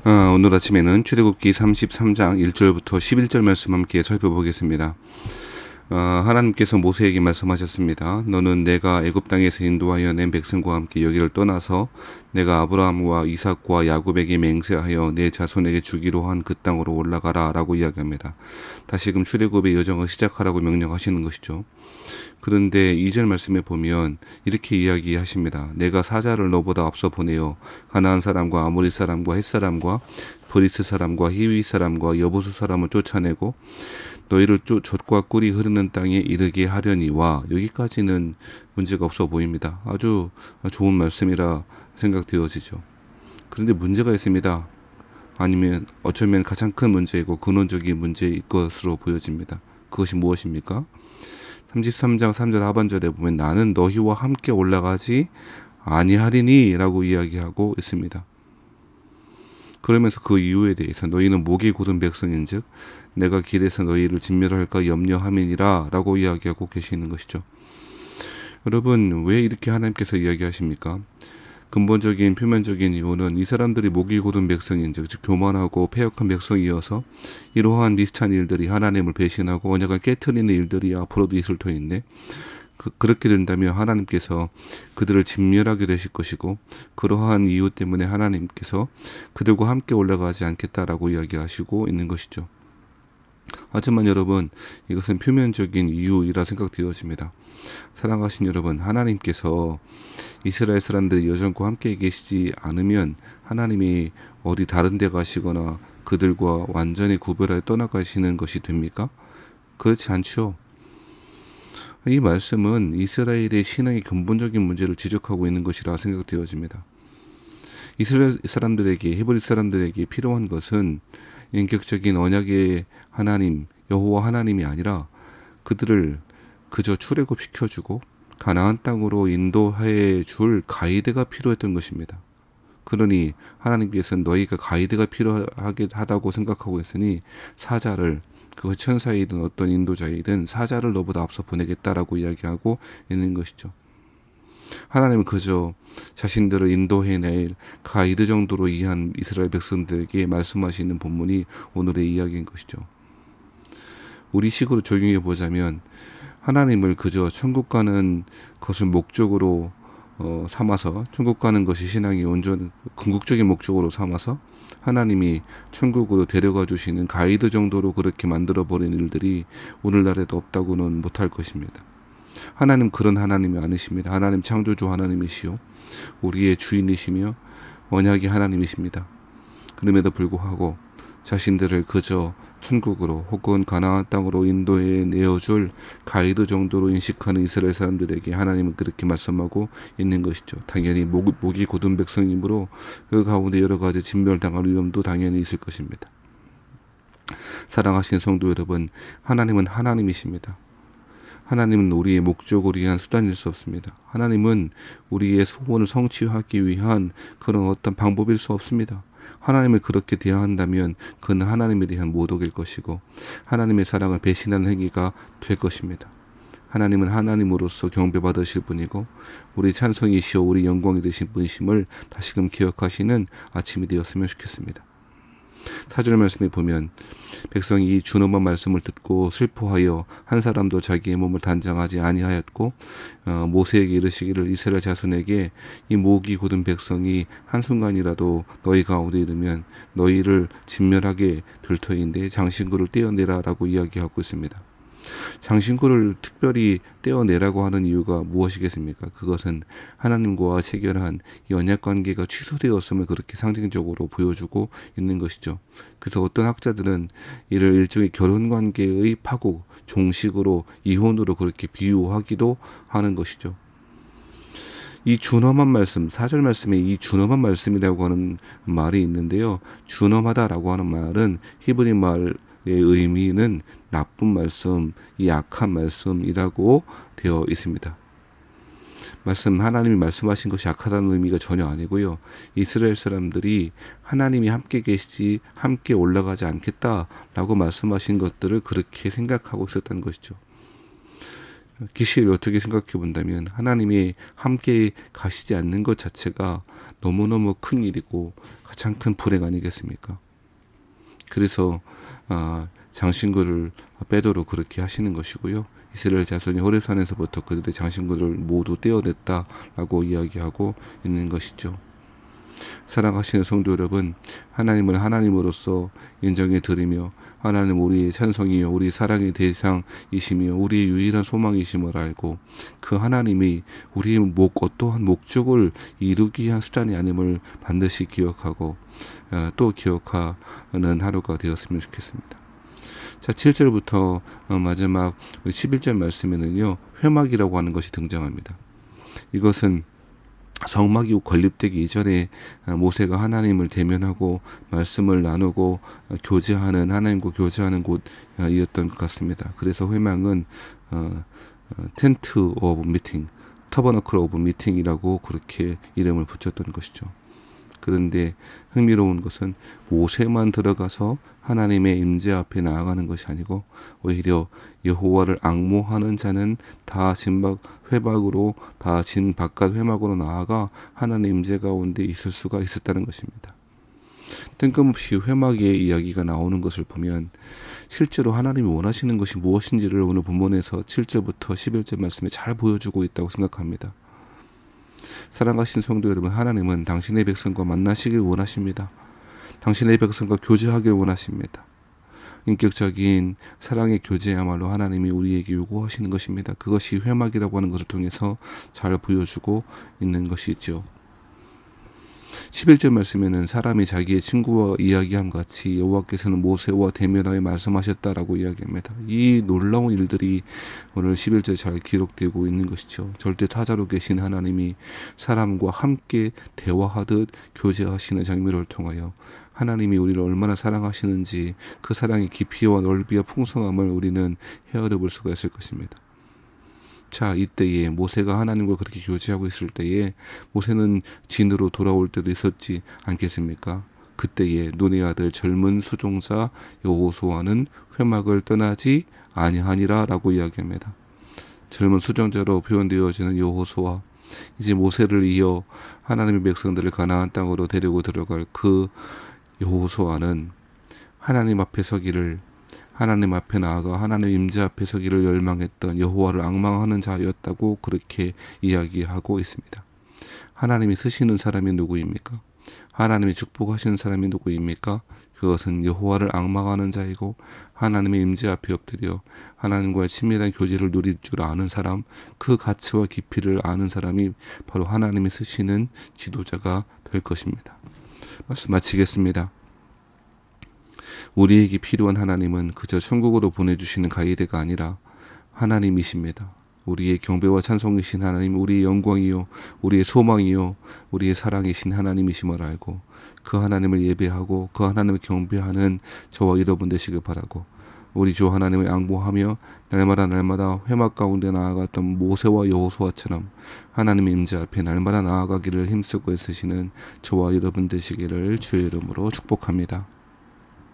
오늘 아침에는 출애굽기 33장 1절부터 11절 말씀 함께 살펴보겠습니다. 하나님께서 모세에게 말씀하셨습니다. 너는 내가 애굽 땅에서 인도하여 낸 백성과 함께 여기를 떠나서 내가 아브라함과 이삭과 야곱에게 맹세하여 내 자손에게 주기로 한 그 땅으로 올라가라 라고 이야기합니다. 다시금 출애굽의 여정을 시작하라고 명령하시는 것이죠. 그런데 2절 말씀에 보면 이렇게 이야기하십니다. 내가 사자를 너보다 앞서 보내어 가나안 사람과 아모리 사람과 헷 사람과 브리스 사람과 히위 사람과 여부수 사람을 쫓아내고 너희를 젖과 꿀이 흐르는 땅에 이르게 하려니와, 여기까지는 문제가 없어 보입니다. 아주 좋은 말씀이라 생각되어지죠. 그런데 문제가 있습니다. 아니면 어쩌면 가장 큰 문제이고 근원적인 문제일 것으로 보여집니다. 그것이 무엇입니까? 33장 3절 하반절에 보면 나는 너희와 함께 올라가지 아니하리니 라고 이야기하고 있습니다. 그러면서 그 이유에 대해서 너희는 목이 곧은 백성인즉 내가 길에서 너희를 진멸할까 염려함이니라 라고 이야기하고 계시는 것이죠. 여러분, 왜 이렇게 하나님께서 이야기하십니까? 근본적인 표면적인 이유는 이 사람들이 목이 곧은 백성인즉 즉 교만하고 패역한 백성이어서 이러한 비슷한 일들이 하나님을 배신하고 언약을 깨트리는 일들이 앞으로도 있을 터인데, 그렇게 된다면 하나님께서 그들을 진멸하게 되실 것이고, 그러한 이유 때문에 하나님께서 그들과 함께 올라가지 않겠다라고 이야기하시고 있는 것이죠. 하지만 여러분, 이것은 표면적인 이유이라 생각되어집니다. 사랑하신 여러분, 하나님께서 이스라엘 사람들이 여전과 함께 계시지 않으면 하나님이 어디 다른 데 가시거나 그들과 완전히 구별하여 떠나가시는 것이 됩니까? 그렇지 않죠. 이 말씀은 이스라엘의 신앙의 근본적인 문제를 지적하고 있는 것이라 생각되어집니다. 이스라엘 사람들에게, 히브리 사람들에게 필요한 것은 인격적인 언약의 하나님, 여호와 하나님이 아니라 그들을 그저 출애굽시켜주고 가나안 땅으로 인도해 줄 가이드가 필요했던 것입니다. 그러니 하나님께서는 너희가 가이드가 필요하다고 생각하고 있으니 사자를, 그것 천사이든 어떤 인도자이든 사자를 너보다 앞서 보내겠다라고 이야기하고 있는 것이죠. 하나님은 그저 자신들을 인도해낼 가이드 정도로 이해한 이스라엘 백성들에게 말씀하시는 본문이 오늘의 이야기인 것이죠. 우리 식으로 적용해 보자면 하나님을 그저 천국 가는 것을 목적으로 삼아서, 천국 가는 것이 신앙의 온전 궁극적인 목적으로 삼아서 하나님이 천국으로 데려가 주시는 가이드 정도로 그렇게 만들어버린 일들이 오늘날에도 없다고는 못할 것입니다. 하나님 그런 하나님이 아니십니다. 하나님 창조주 하나님이시요 우리의 주인이시며 언약의 하나님이십니다. 그럼에도 불구하고 자신들을 그저 천국으로 혹은 가나안 땅으로 인도해 내어줄 가이드 정도로 인식하는 이스라엘 사람들에게 하나님은 그렇게 말씀하고 있는 것이죠. 당연히 목이 곧은 백성이므로 그 가운데 여러 가지 진멸당할 위험도 당연히 있을 것입니다. 사랑하신 성도 여러분, 하나님은 하나님이십니다. 하나님은 우리의 목적을 위한 수단일 수 없습니다. 하나님은 우리의 소원을 성취하기 위한 그런 어떤 방법일 수 없습니다. 하나님을 그렇게 대한다면 그는 하나님에 대한 모독일 것이고 하나님의 사랑을 배신하는 행위가 될 것입니다. 하나님은 하나님으로서 경배받으실 분이고 우리 찬송이시오 우리 영광이 되신 분이심을 다시금 기억하시는 아침이 되었으면 좋겠습니다. 4절 말씀에 보면 백성이 이 준엄한 말씀을 듣고 슬퍼하여 한 사람도 자기의 몸을 단장하지 아니하였고 모세에게 이르시기를 이스라엘 자손에게 이 목이 곧은 백성이 한순간이라도 너희 가운데 이르면 너희를 진멸하게 될 터인데 장신구를 떼어내라 라고 이야기하고 있습니다. 장신구를 특별히 떼어내라고 하는 이유가 무엇이겠습니까? 그것은 하나님과 체결한 이 언약관계가 취소되었음을 그렇게 상징적으로 보여주고 있는 것이죠. 그래서 어떤 학자들은 이를 일종의 결혼관계의 파국, 종식으로, 이혼으로 그렇게 비유하기도 하는 것이죠. 이 준엄한 말씀, 4절 말씀에 이 준엄한 말씀이라고 하는 말이 있는데요. 준엄하다라고 하는 말은 히브리 말의 의미는 나쁜 말씀, 약한 말씀이라고 되어 있습니다. 하나님이 말씀하신 것이 약하다는 의미가 전혀 아니고요. 이스라엘 사람들이 하나님이 함께 계시지 함께 올라가지 않겠다라고 말씀하신 것들을 그렇게 생각하고 있었다는 것이죠. 기시를 어떻게 생각해 본다면 하나님이 함께 가시지 않는 것 자체가 너무너무 큰 일이고 가장 큰 불행 아니겠습니까? 그래서 장신구를 빼도록 그렇게 하시는 것이고요. 이스라엘 자손이 호렙산에서부터 그들의 장신구를 모두 떼어냈다라고 이야기하고 있는 것이죠. 사랑하시는 성도 여러분, 하나님을 하나님으로서 인정해 드리며 하나님 우리의 찬송이요 우리 사랑의 대상이시며 우리의 유일한 소망이심을 알고 그 하나님이 우리의 어떠한 목적을 이루기 위한 수단이 아님을 반드시 기억하고 또 기억하는 하루가 되었으면 좋겠습니다. 자, 7절부터 마지막 11절 말씀에는요, 회막이라고 하는 것이 등장합니다. 이것은 성막이 건립되기 이전에 모세가 하나님을 대면하고 말씀을 나누고 교제하는 하나님과 교제하는 곳이었던 것 같습니다. 그래서 회막은 텐트 오브 미팅, 터버너클 오브 미팅이라고 그렇게 이름을 붙였던 것이죠. 그런데 흥미로운 것은 모세만 들어가서 하나님의 임재 앞에 나아가는 것이 아니고 오히려 여호와를 앙모하는 자는 다 회막으로 다 진 바깥 회막으로 나아가 하나님 임재 가운데 있을 수가 있었다는 것입니다. 뜬금없이 회막의 이야기가 나오는 것을 보면 실제로 하나님이 원하시는 것이 무엇인지를 오늘 본문에서 7절부터 11절 말씀에 잘 보여주고 있다고 생각합니다. 사랑하신 성도 여러분, 하나님은 당신의 백성과 만나시길 원하십니다. 당신의 백성과 교제하길 원하십니다. 인격적인 사랑의 교제야말로 하나님이 우리에게 요구하시는 것입니다. 그것이 회막이라고 하는 것을 통해서 잘 보여주고 있는 것이죠. 11절 말씀에는 사람이 자기의 친구와 이야기함 같이 여호와께서는 모세와 대면하여 말씀하셨다라고 이야기합니다. 이 놀라운 일들이 오늘 11절에 잘 기록되고 있는 것이죠. 절대 타자로 계신 하나님이 사람과 함께 대화하듯 교제하시는 장면을 통하여 하나님이 우리를 얼마나 사랑하시는지 그 사랑의 깊이와 넓이와 풍성함을 우리는 헤아려 볼 수가 있을 것입니다. 자, 이때에 모세가 하나님과 그렇게 교제하고 있을 때에 모세는 진으로 돌아올 때도 있었지 않겠습니까? 그때에 눈의 아들 젊은 수종자 여호수아는 회막을 떠나지 아니하니라 라고 이야기합니다. 젊은 수종자로 표현되어지는 여호수아, 이제 모세를 이어 하나님의 백성들을 가나안 땅으로 데리고 들어갈 그 여호수아는 하나님 앞에 서기를, 하나님 앞에 나아가 하나님 임재 앞에 서기를 열망했던 여호와를 앙망하는 자였다고 그렇게 이야기하고 있습니다. 하나님이 쓰시는 사람이 누구입니까? 하나님이 축복하시는 사람이 누구입니까? 그것은 여호와를 앙망하는 자이고 하나님의 임재 앞에 엎드려 하나님과의 친밀한 교제를 누릴 줄 아는 사람, 그 가치와 깊이를 아는 사람이 바로 하나님이 쓰시는 지도자가 될 것입니다. 말씀 마치겠습니다. 우리에게 필요한 하나님은 그저 천국으로 보내주시는 가이드가 아니라 하나님이십니다. 우리의 경배와 찬송이신 하나님, 우리의 영광이요, 우리의 소망이요, 우리의 사랑이신 하나님이심을 알고 그 하나님을 예배하고 그 하나님을 경배하는 저와 여러분 되시길 바라고, 우리 주 하나님을 앙보하며 날마다 회막 가운데 나아갔던 모세와 여호수아처럼 하나님의 임재 앞에 날마다 나아가기를 힘쓰고 애쓰시는 저와 여러분 되시기를 주의 이름으로 축복합니다.